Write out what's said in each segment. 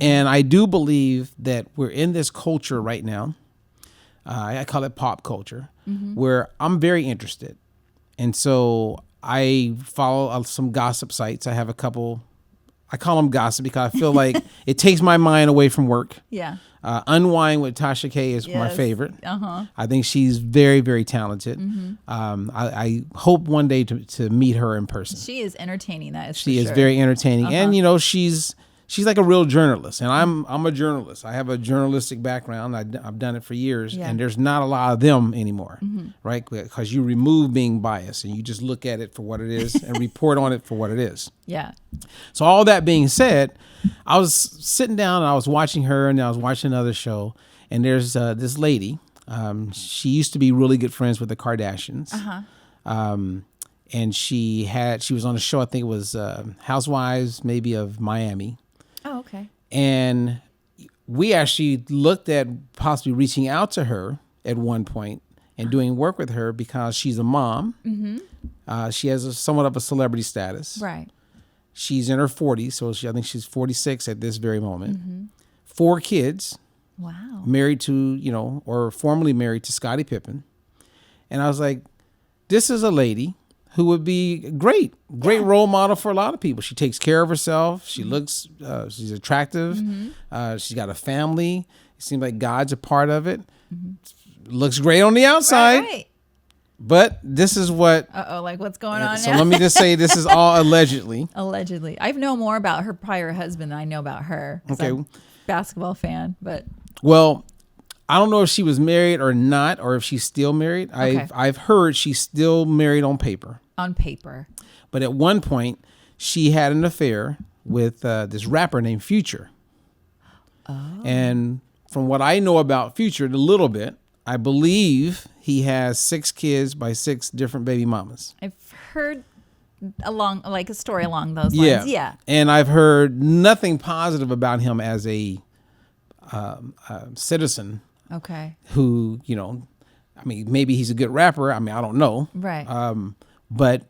And I do believe that we're in this culture right now. I call it pop culture, where I'm very interested. And so I follow some gossip sites. I have a couple. I call them gossip because I feel like it takes my mind away from work. Yeah. Unwind with Tasha K is my favorite. I think she's very, very talented. I hope one day to meet her in person. She is entertaining. That is She is very entertaining. And, she's like a real journalist. And I'm a journalist. I have a journalistic background. I've done it for years. And there's not a lot of them anymore, right? Because you remove being biased and you just look at it for what it is and report on it for what it is. Yeah. So all that being said, I was sitting down and I was watching her and I was watching another show. And there's this lady. She used to be really good friends with the Kardashians. And she was on a show, I think it was Housewives, maybe of Miami. Oh, okay. And we actually looked at possibly reaching out to her at one point and doing work with her because she's a mom. She has somewhat of a celebrity status. Right. She's in her 40s, so I think she's 46 at this very moment. 4 kids. Wow. Married to, or formerly married to Scottie Pippen. And I was like, this is a lady who would be great role model for a lot of people. She takes care of herself. She looks, she's attractive. She's got a family. It seems like God's a part of it. Looks great on the outside. Right. But this is what... like what's going on so now? let me just say this is all allegedly. Allegedly. I know more about her prior husband than I know about her. Okay. I'm a basketball fan, but... Well, I don't know if she was married or not, or if she's still married. Okay. I've heard she's still married on paper. On paper. But at one point, she had an affair with this rapper named Future. And from what I know about Future, a little bit, I believe he has 6 kids by 6 different baby mamas. I've heard a story along those lines. Yeah. And I've heard nothing positive about him as a citizen. Okay. Who, maybe he's a good rapper. I don't know. Right. But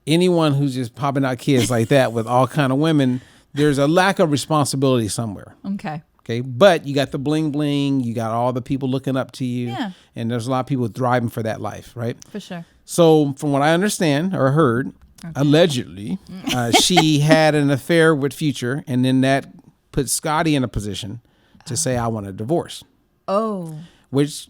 anyone who's just popping out kids like that with all kind of women, there's a lack of responsibility somewhere. Okay. Okay. But you got the bling bling, you got all the people looking up to you. Yeah. And there's a lot of people thriving for that life, right? For sure. So from what I understand or heard, allegedly, she had an affair with Future, and then that put Scottie in a position to say, I want a divorce. Oh. Which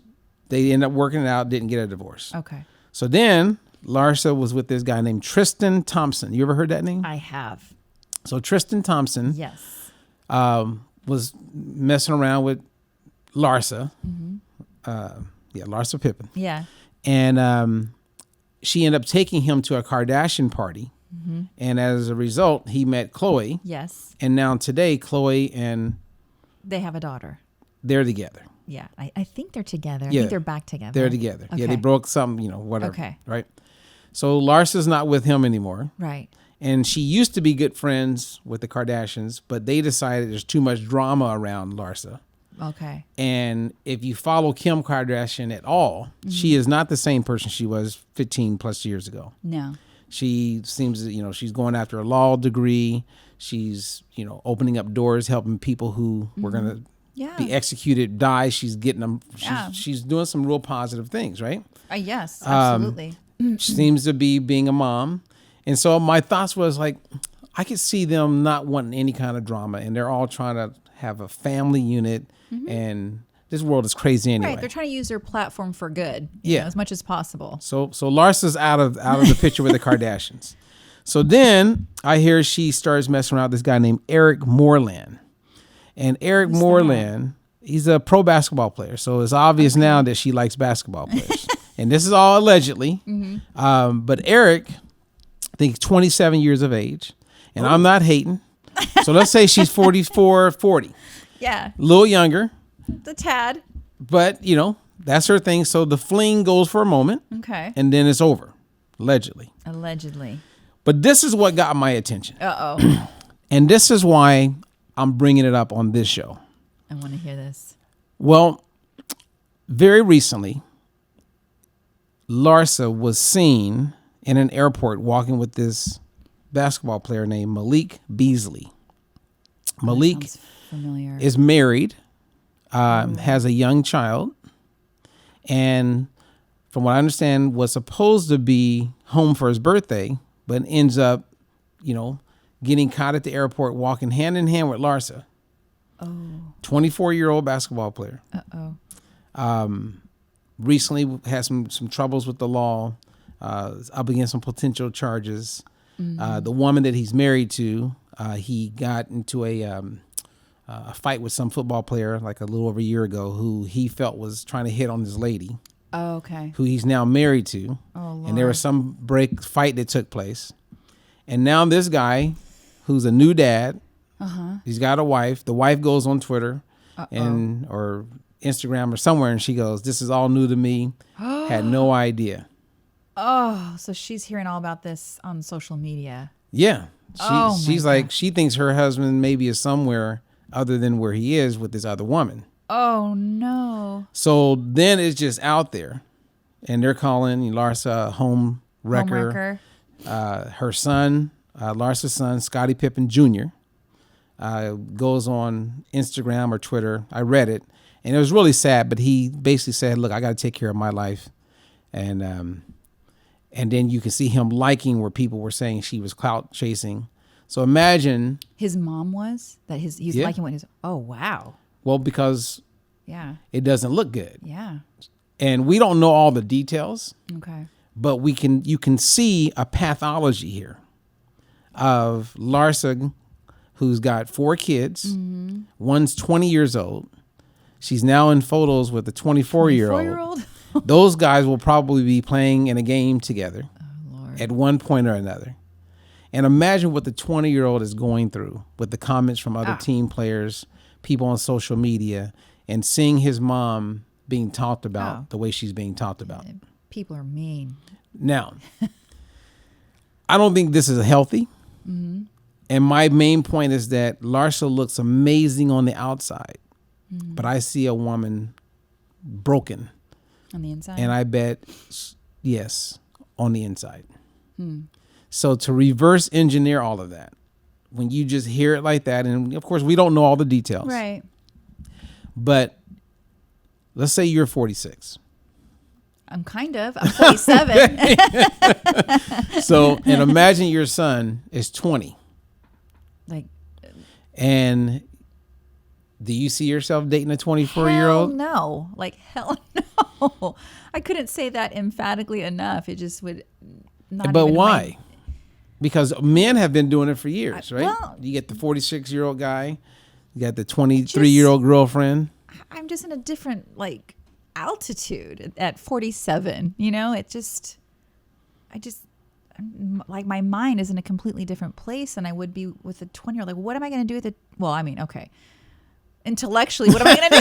they ended up working it out, didn't get a divorce. Okay. So then Larsa was with this guy named TRISTAN Thompson. You ever heard that name? I have. So TRISTAN Thompson was messing around with Larsa. Larsa Pippen. Yeah. And she ended up taking him to a Kardashian party. And as a result, he met Khloe. Yes. And now today, Khloe and... They have a daughter. They're together. Yeah. I think they're together. I think they're back together. They're together. Okay. Yeah, they broke something, whatever. Okay. Right? So Larsa's not with him anymore. Right. And she used to be good friends with the Kardashians, but they decided there's too much drama around Larsa. Okay. And if you follow Kim Kardashian at all, she is not the same person she was 15 plus years ago. No. She seems, she's going after a law degree. She's, opening up doors, helping people who were going to be executed, die. She's getting them. She's doing some real positive things, right? Yes, absolutely. She seems to be being a mom. And so my thoughts was like, I could see them not wanting any kind of drama, and they're all trying to have a family unit, and this world is crazy anyway. Right, they're trying to use their platform for good, as much as possible. So Larsa's out of the picture with the Kardashians. So then I hear she starts messing around with this guy named Eric Moreland. And Eric Moreland, he's a pro basketball player. So it's obvious now that she likes basketball players. And this is all allegedly. But Eric, I think 27 years of age. And I'm not hating. So let's say she's 44, 40. Yeah. A little younger. The tad. But, that's her thing. So the fling goes for a moment. Okay. And then it's over. Allegedly. But this is what got my attention. And this is why I'm bringing it up on this show. I want to hear this. Well, very recently, Larsa was seen in an airport walking with this basketball player named Malik Beasley. Malik Sounds familiar. is married, has a young child, and from what I understand, was supposed to be home for his birthday, but ends up, getting caught at the airport walking hand in hand with Larsa. Oh. 24-year-old basketball player. Uh-oh. Recently had some troubles with the law, up against some potential charges. The woman that he's married to, he got into a fight with some football player like a little over a year ago who he felt was trying to hit on this lady. Oh, okay. Who he's now married to. Oh, Lord. And there was some fight that took place. And now this guy, who's a new dad, he's got a wife. The wife goes on Twitter or Instagram or somewhere, and she goes, "This is all new to me. Had no idea." Oh, so she's hearing all about this on social media. Yeah. She's like, gosh. she thinks her husband maybe is somewhere other than where he is with this other woman. Oh, no. So then it's just out there, and they're calling Larsa a home wrecker. Her son, Larsa's son, Scottie Pippen Jr., goes on Instagram or Twitter. I read it, and it was really sad, but he basically said, "Look, I got to take care of my life." And then you can see him liking where people were saying she was clout chasing. So imagine. His mom was? He's liking what his... Oh, wow. Well, because Yeah. it doesn't look good. Yeah. And we don't know all the details, Okay. but you can see a pathology here of Larsa, who's got 4 kids. One's 20 years old. She's now in photos with a 24-year-old. 4-year-old? Those guys will probably be playing in a game together Lord. at one point or another. And imagine what the 20-year-old is going through with the comments from other team players, people on social media, and seeing his mom being talked about the way she's being talked about. People are mean. Now, I don't think this is healthy. And my main point is that Larsa looks amazing on the outside, but I see a woman broken. On the inside? And I bet, yes, on the inside. So to reverse engineer all of that, when you just hear it like that, and of course we don't know all the details. Right. But let's say you're 46. I'm 47. So, and imagine your son is 20. Like, And do you see yourself dating a 24-year-old? hell no. Like, hell no. I couldn't say that emphatically enough. It just would not. But even why? Because men have been doing it for years, right? well- You get the 46-year-old guy, you got the 23-year-old girlfriend. I'm just in a different altitude at 47. Like my mind is in a completely different place than I would be with a 20-year-old. Like, what am I going to do with it? Well, I mean, okay. Intellectually, what am I going to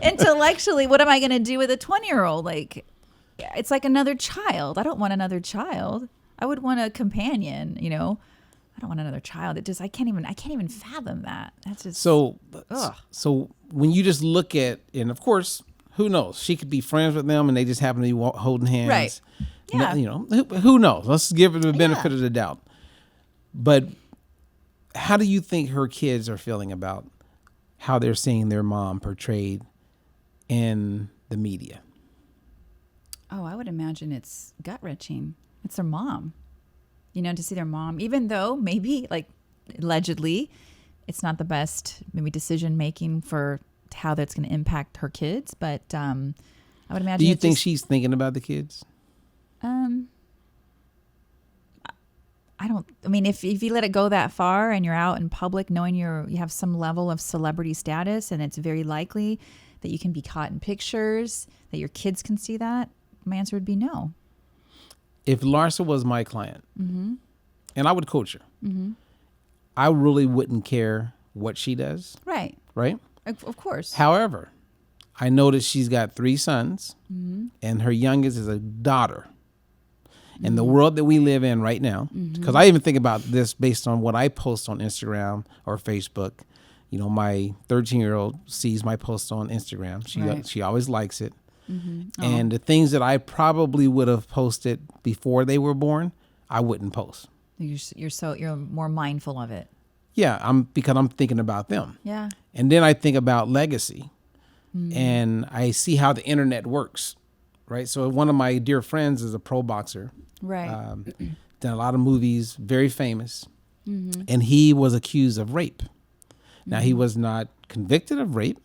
do? Intellectually, what am I going to do with a 20-year-old? Like, it's like another child. I don't want another child. I would want a companion, I don't want another child. I can't even fathom that. That's just So ugh. when you just look at, and of course, who knows? She could be friends with them and they just happen to be holding hands. Right. Yeah. Who knows? Let's give her the benefit of the doubt. But how do you think her kids are feeling about how they're seeing their mom portrayed in the media? Oh, I would imagine it's gut-wrenching. It's their mom. To see their mom, even though maybe, allegedly, it's not the best maybe decision-making for how that's going to impact her kids. But I would imagine. Do you think she's thinking about the kids? I don't. I mean, if you let it go that far and you're out in public, knowing you have some level of celebrity status, and it's very likely that you can be caught in pictures, that your kids can see that, my answer would be no. If Larsa was my client, and I would coach her, I really wouldn't care what she does. Right. Right? Of course. However, I know that she's got 3 sons, and her youngest is a daughter. In the world that we live in right now, because I even think about this based on what I post on Instagram or Facebook. My 13-year-old sees my post on Instagram. She always likes it. And the things that I probably would have posted before they were born, I wouldn't post. You're more mindful of it. Yeah, because I'm thinking about them. Yeah. And then I think about legacy, and I see how the internet works, right? So one of my dear friends is a pro boxer. Right. Done a lot of movies, very famous, and he was accused of rape. Now, he was not convicted of rape.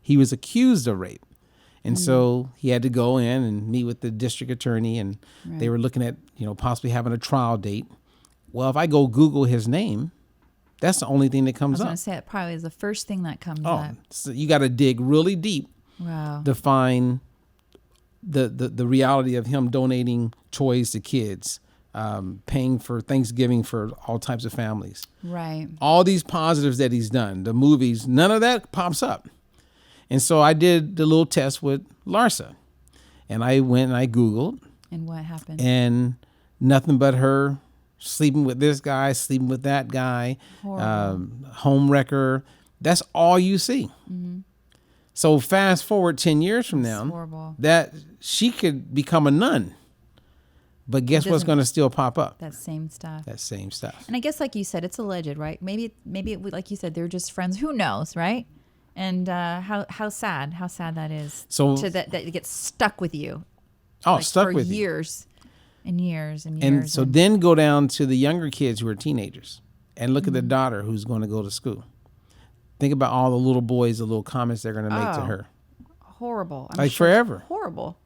He was accused of rape. And so he had to go in and meet with the district attorney, and they were looking at, possibly having a trial date. Well, if I go Google his name, that's the only thing that comes up. I was going to say, it probably is the first thing that comes up. So you got to dig really deep to find the reality of him donating toys to kids, paying for Thanksgiving for all types of families. Right. All these positives that he's done, the movies, none of that pops up. And so I did the little test with Larsa, and I went and I Googled. And what happened? And nothing but her sleeping with this guy, sleeping with that guy, home wrecker. That's all you see. So fast forward 10 years from now, that she could become a nun. But guess what's going to still pop up? That same stuff. That same stuff. And I guess, like you said, it's alleged, right? Maybe like you said, they're just friends. Who knows, right? And how sad that is. So that it gets stuck with you. Oh, stuck with you. Years and years and years. And so then go down to the younger kids who are teenagers and look at the daughter who's going to go to school. Think about all the little boys, the little comments they're going to make to her. Horrible. I'm sure forever. Horrible.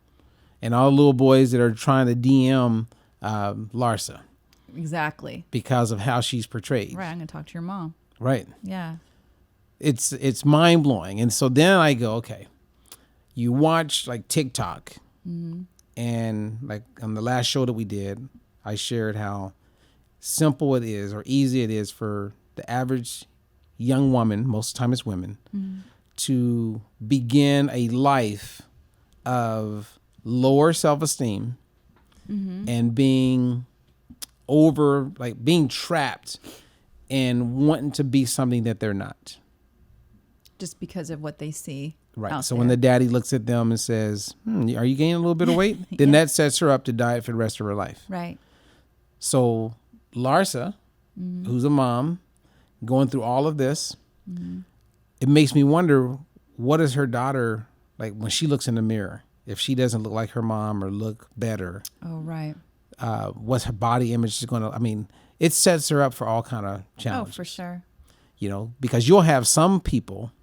And all the little boys that are trying to DM Larsa. Exactly. Because of how she's portrayed. Right. I'm going to talk to your mom. Right. Yeah. It's mind blowing. And so then I go, okay, you watch like TikTok, and like on the last show that we did, I shared how simple it is or easy it is for the average young woman, most of the time it's women, to begin a life of lower self-esteem and being trapped and wanting to be something that they're not. Just because of what they see. Right. So when the daddy looks at them and says, are you gaining a little bit of weight? Then that sets her up to diet for the rest of her life. Right. So Larsa, who's a mom, going through all of this, it makes me wonder, what is her daughter like when she looks in the mirror? If she doesn't look like her mom or look better. Oh, right. What's her body image is going to, it sets her up for all kind of challenges. Oh, for sure. Because you'll have some people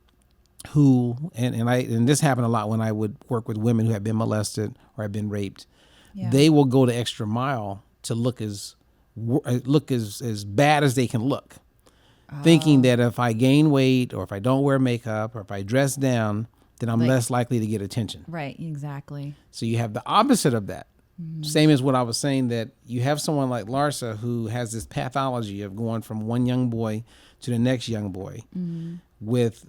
who, and this happened a lot when I would work with women who have been molested or have been raped. Yeah. They will go the extra mile to look as bad as they can look, thinking that if I gain weight or if I don't wear makeup or if I dress down, then I'm less likely to get attention. Right, exactly. So you have the opposite of that. Same as what I was saying, that you have someone like Larsa who has this pathology of going from one young boy to the next young boy with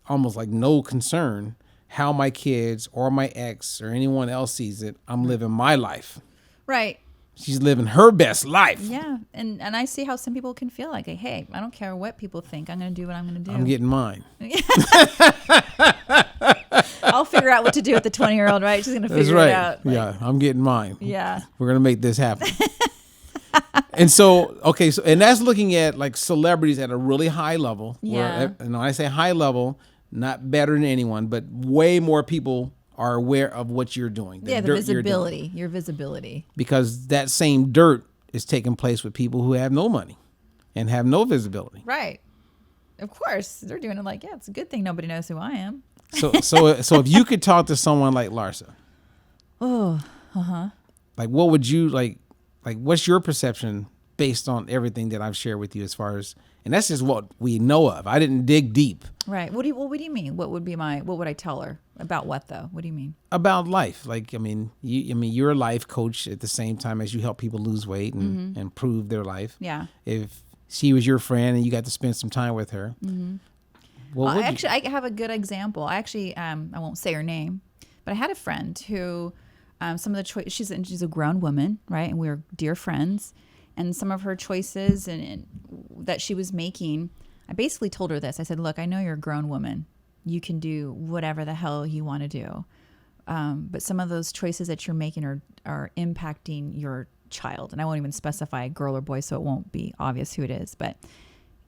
almost no concern how my kids or my ex or anyone else sees it. I'm living my life. Right. She's living her best life. Yeah. And I see how some people can feel like, hey, I don't care what people think. I'm going to do what I'm going to do. I'm getting mine. I'll figure out what to do with the 20-year-old, right? She's going to figure it out. Yeah, I'm getting mine. Yeah. We're going to make this happen. And so, okay, and that's looking at celebrities at a really high level. Yeah. Where, and when I say high level, not better than anyone, but way more people are aware of what you're doing. The visibility, your visibility. Because that same dirt is taking place with people who have no money and have no visibility. Right. Of course. They're doing it it's a good thing nobody knows who I am. So if you could talk to someone like Larsa. Oh, what would you what's your perception based on everything that I've shared with you as far as, and that's just what we know of. I didn't dig deep. Right. What do you mean? What would I tell her about what though? What do you mean? About life. You're a life coach at the same time as you help people lose weight and improve their life. Yeah. If she was your friend and you got to spend some time with her. Well, actually, I have a good example. I won't say her name, but I had a friend who, some of the choices, she's a grown woman, right? And we were dear friends. And some of her choices and that she was making, I basically told her this. I said, look, I know you're a grown woman. You can do whatever the hell you want to do. But some of those choices that you're making are impacting your child. And I won't even specify girl or boy, so it won't be obvious who it is. But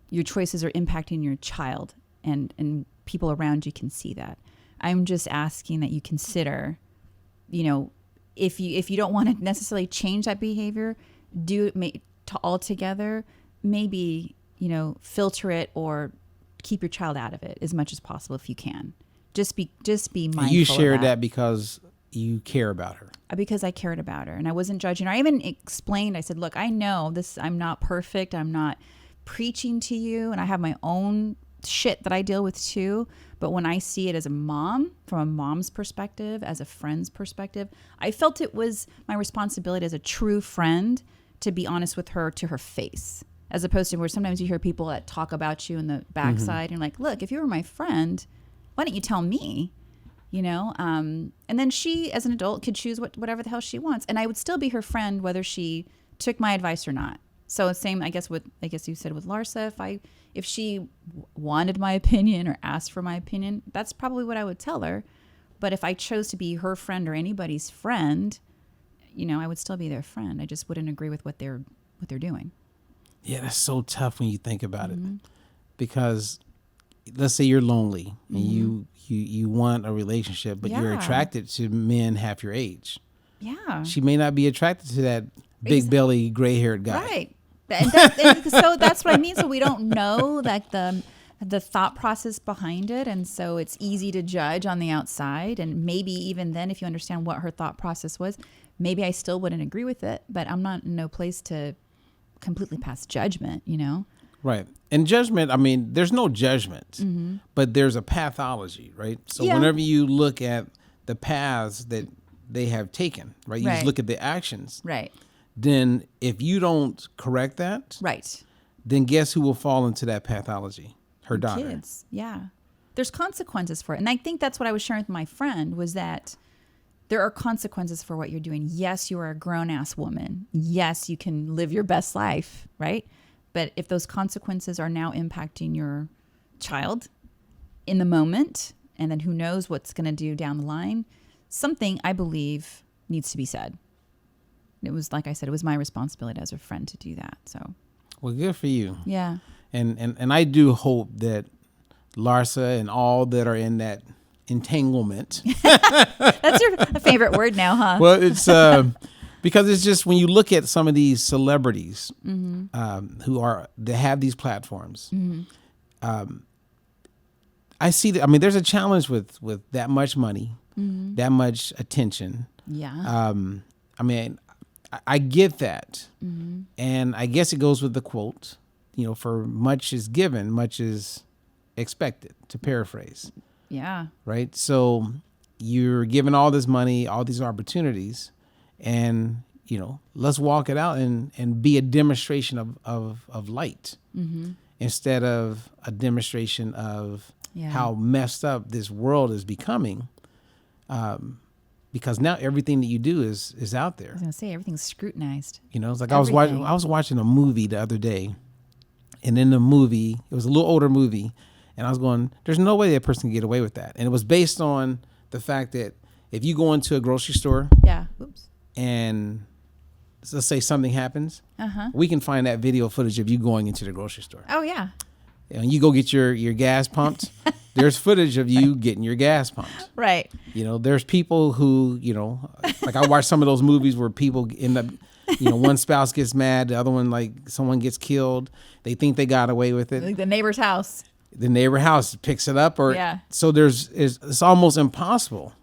your choices are impacting your child, and people around you can see that. I'm just asking that you consider, if you don't want to necessarily change that behavior, do it altogether. Maybe, filter it or keep your child out of it as much as possible if you can. Just be mindful. And you shared that because you care about her. Because I cared about her and I wasn't judging her. I even explained, I said, look, I know this, I'm not perfect. I'm not preaching to you, and I have my own shit that I deal with too. But when I see it as a mom, from a mom's perspective, as a friend's perspective, I felt it was my responsibility as a true friend to be honest with her to her face, as opposed to where sometimes you hear people that talk about you in the backside and like, look, if you were my friend, why don't you tell me? And then she, as an adult, could choose whatever the hell she wants, and I would still be her friend whether she took my advice or not. So same, I guess you said with Larsa, if she wanted my opinion or asked for my opinion, that's probably what I would tell her. But if I chose to be her friend or anybody's friend, I would still be their friend. I just wouldn't agree with what they're doing. Yeah, that's so tough when you think about it, because let's say you're lonely and you want a relationship, but you're attracted to men half your age. Yeah. She may not be attracted to that big belly, gray haired guy. Right. And so that's what I mean. So we don't know like the thought process behind it. And so it's easy to judge on the outside. And maybe even then, if you understand what her thought process was, maybe I still wouldn't agree with it, but I'm not in no place to completely pass judgment, Right. And judgment, I mean, there's no judgment, but there's a pathology, right? So whenever you look at the paths that they have taken, right? You just look at the actions. Right. Then if you don't correct that, right, then guess who will fall into that pathology? Her daughter. Kids. Yeah. There's consequences for it. And I think that's what I was sharing with my friend, was that there are consequences for what you're doing. Yes, you are a grown-ass woman. Yes, you can live your best life, right? But if those consequences are now impacting your child in the moment, and then who knows what's going to do down the line, something I believe needs to be said. It was, like I said, it was my responsibility as a friend to do that. So, well, good for you. Yeah. And I do hope that Larsa and all that are in that entanglement. That's your favorite word now, huh? Well, it's because it's just when you look at some of these celebrities that have these platforms, I see that. I mean, there's a challenge with that much money, that much attention. Yeah. I mean, I get that, and I guess it goes with the quote. For much is given, much is expected. To paraphrase. Yeah. Right. So you're given all this money, all these opportunities, and let's walk it out and be a demonstration of light instead of a demonstration of how messed up this world is becoming. Because now everything that you do is out there. I was gonna say everything's scrutinized. It's like I was watching a movie the other day, and in the movie, it was a little older movie, and I was going, "There's no way that person can get away with that." And it was based on the fact that if you go into a grocery store, and let's say something happens, we can find that video footage of you going into the grocery store. Oh yeah. And you go get your gas pumped. There's footage of you getting your gas pumped. Right. There's people who, like I watch some of those movies where people end up, one spouse gets mad, the other one, like someone gets killed. They think they got away with it. Like the neighbor's house. The neighbor house picks it up, so it's almost impossible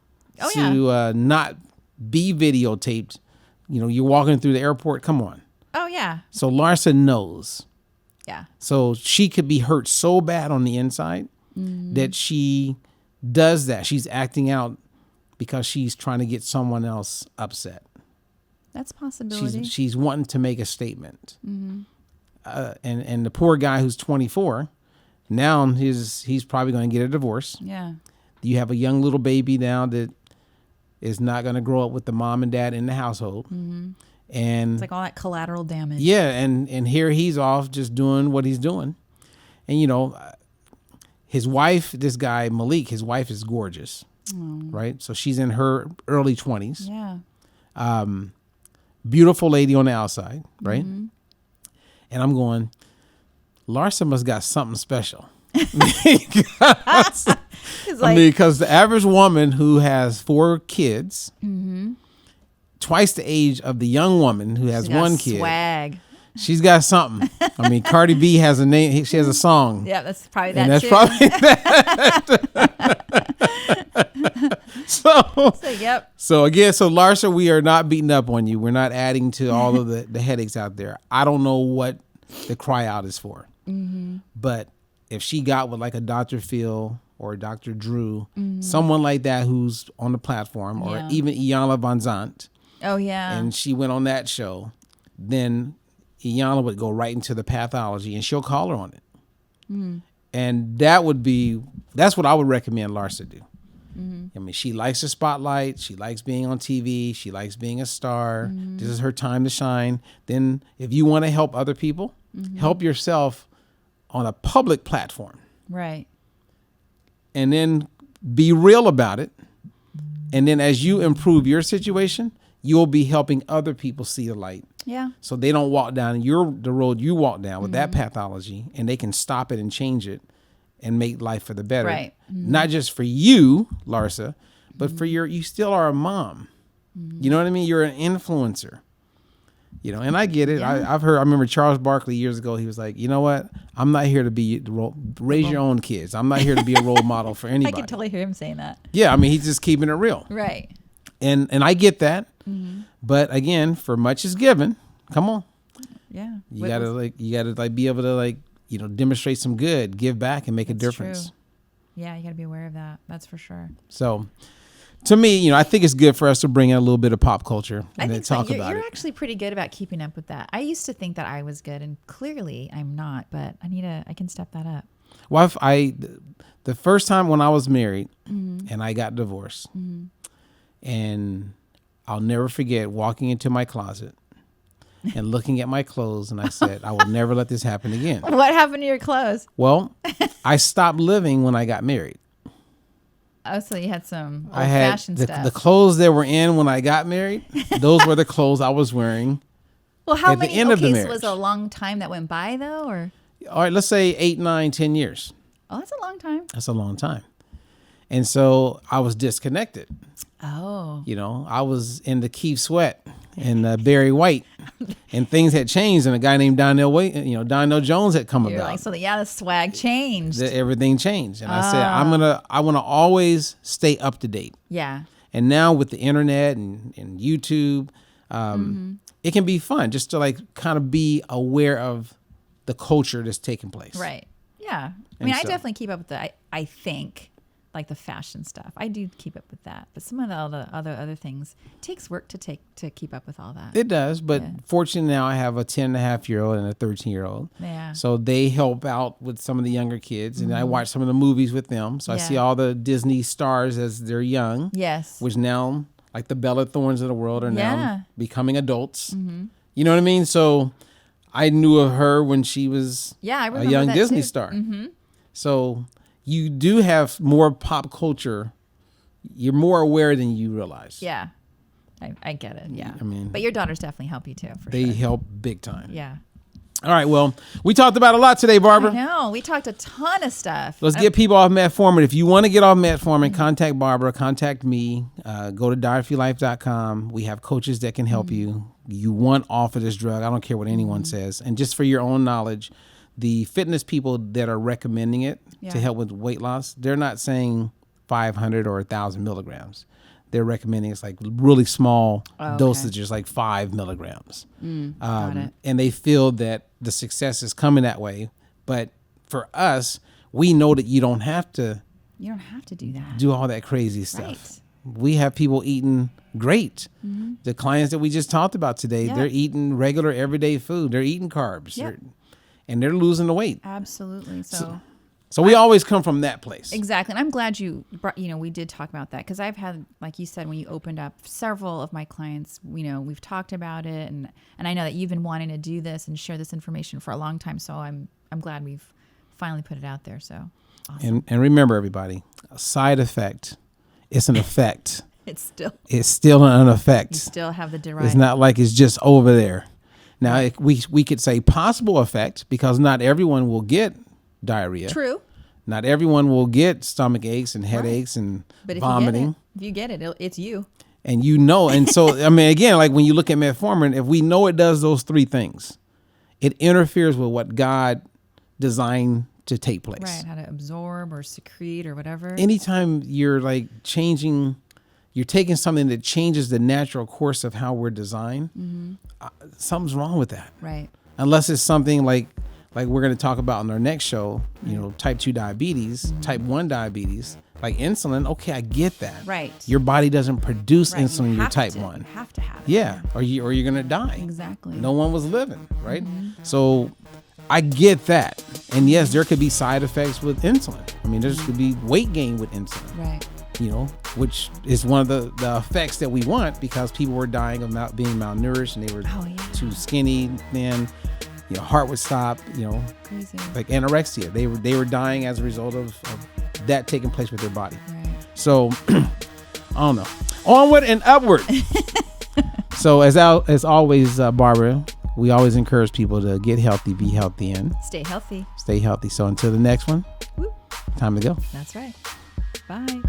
to not be videotaped. You're walking through the airport. Come on. Oh yeah. So Larsa knows. Yeah. So she could be hurt so bad on the inside that she does that. She's acting out because she's trying to get someone else upset. That's a possibility. She's wanting to make a statement. And the poor guy who's 24, now he's probably going to get a divorce. Yeah. You have a young little baby now that is not going to grow up with the mom and dad in the household. And it's like all that collateral damage. Yeah, and here he's off just doing what he's doing. And his wife, this guy Malik, his wife is gorgeous. Right? So she's in her early 20s. Yeah. Beautiful lady on the outside, right? And I'm going, Larsa must got something special. It's like, Because the average woman who has 4 kids, twice the age of the young woman who has she's got 1 kid, swag. she's got something. I mean, Cardi B has a name. She has a song. Yeah, that's probably that And that's too. probably that. So Yep. So again, Larsa, we are not beating up on you. We're not adding to all of the headaches out there. I don't know what the cry out is for. But if she got with like a Dr. Phil or a Dr. Drew, someone like that who's on the platform, or Yeah. even Iyanla Van Zandt, Oh yeah. and she went on that show, then Iyanla would go right into the pathology and she'll call her on it. And that's what I would recommend Larsa do. I mean, she likes the spotlight. She likes being on TV. She likes being a star. This is her time to shine. Then if you want to help other people, help yourself on a public platform. Right. And then be real about it. And then as you improve your situation, you'll be helping other people see the light. Yeah. So they don't walk down the road you walk down with that pathology, and they can stop it and change it and make life for the better. Right. Not just for you, Larsa, but for you still are a mom. You know what I mean? You're an influencer. You know, and I get it. Yeah. I remember Charles Barkley years ago. He was like, you know what? I'm not here to be raise your own kids. I'm not here to be a role model for I anybody. can totally hear him saying that. Yeah, I mean, he's just keeping it real. Right. And I get that. But again, for much is given. Come on. Yeah. You gotta be able to demonstrate some good, give back, and make a difference. True. Yeah, you got to be aware of that. That's for sure. So, to me, I think it's good for us to bring in a little bit of pop culture and then talk about You're it. actually pretty good about keeping up with that. I used to think that I was good, and clearly I'm not. But I can step that up. Well, the first time when I was married and I got divorced, and I'll never forget walking into my closet and looking at my clothes, and I said, I will never let this happen again. What happened to your clothes? Well, I stopped living when I got married. Oh, so you had some I had old-fashioned stuff. the clothes that were in when I got married. Those were the clothes I was wearing. Well, how at the many? end of the Okay, so marriage. was it a long time that went by though, or? All right, let's say 8, 9, 10 years. Oh, that's a long time. That's a long time. And so I was disconnected. Oh. I was in the Keith Sweat and Barry White, and things had changed. And a guy named Donnell Jones had come You're about. like, so the swag changed. Everything changed. And I said, I want to always stay up to date. Yeah. And now with the internet and YouTube, it can be fun just to kind of be aware of the culture that's taking place. Right. Yeah. I And mean, I so- definitely keep up with the, I think, like the fashion stuff. I do keep up with that. But some of the other things, it takes work to keep up with all that. It does, but Yeah. fortunately now I have a 10.5-year-old and a 13-year-old. Yeah. So they help out with some of the younger kids, and I watch some of the movies with them. So I see Yeah. all the Disney stars as they're young, Yes. which now, like the Bella Thornes of the world, are Yeah. now becoming adults. You know what I mean? So I knew of her when she was Yeah, I a remember young that Disney too. star. So you do have more pop culture. You're more aware than you realize. Yeah. I get it. Yeah. I mean, but your daughters definitely help you too, for they sure. help big time. Yeah. All right. Well, we talked about a lot today, Barbara. No, we talked a ton of stuff. Let's get people off metformin. If you want to get off metformin, contact Barbara, contact me. Go to dietfreelife.com. We have coaches that can help you. You want off of this drug. I don't care what anyone says. And just for your own knowledge, the fitness people that are recommending it to Yeah. help with weight loss, they're not saying 500 or 1,000 milligrams. They're recommending it's like really small dosages, like 5 milligrams. Got it. And they feel that the success is coming that way. But for us, we know that you don't have to You don't have to do that. do all that crazy stuff. Right. We have people eating great. The clients that we just talked about today, Yeah. they're eating regular everyday food. They're eating carbs. Yep. And they're losing the weight. Absolutely. So we always come from that place. Exactly. And I'm glad you brought, we did talk about that, because I've had, like you said, when you opened up, several of my clients, we've talked about it, and I know that you've been wanting to do this and share this information for a long time. So I'm glad we've finally put it out there. So awesome. And remember, everybody, a side effect is an effect. It's still, It's still an effect. you still have the derived. It's not like it's just over there. Now, we could say possible effect, because not everyone will get diarrhea. True. Not everyone will get stomach aches and headaches and But vomiting. if you get it, it's you. And and so, I mean, again, like when you look at metformin, if we know it does those three things, it interferes with what God designed to take place. Right, how to absorb or secrete or whatever. Anytime you're like you're taking something that changes the natural course of how we're designed, something's wrong with that. Right. Unless it's something like we're going to talk about in our next show, type 2 diabetes, type 1 diabetes, like insulin. Okay, I get that. Right. Your body doesn't produce insulin. You You're have type to. 1. You have to have it. Yeah, or you're going to die. Exactly. No one was living, right? So I get that. And yes, there could be side effects with insulin. I mean, there could be weight gain with insulin. Right. Which is one of the effects that we want, because people were dying of being malnourished, and they were too skinny, man. Heart would stop, Crazy. like anorexia. They were dying as a result of that taking place with their body. Right. So I don't know. Onward and upward. So as always, Barbara, we always encourage people to get healthy, be healthy, and Stay healthy. stay healthy. So until the next one, Woo. time to go. That's right. Bye.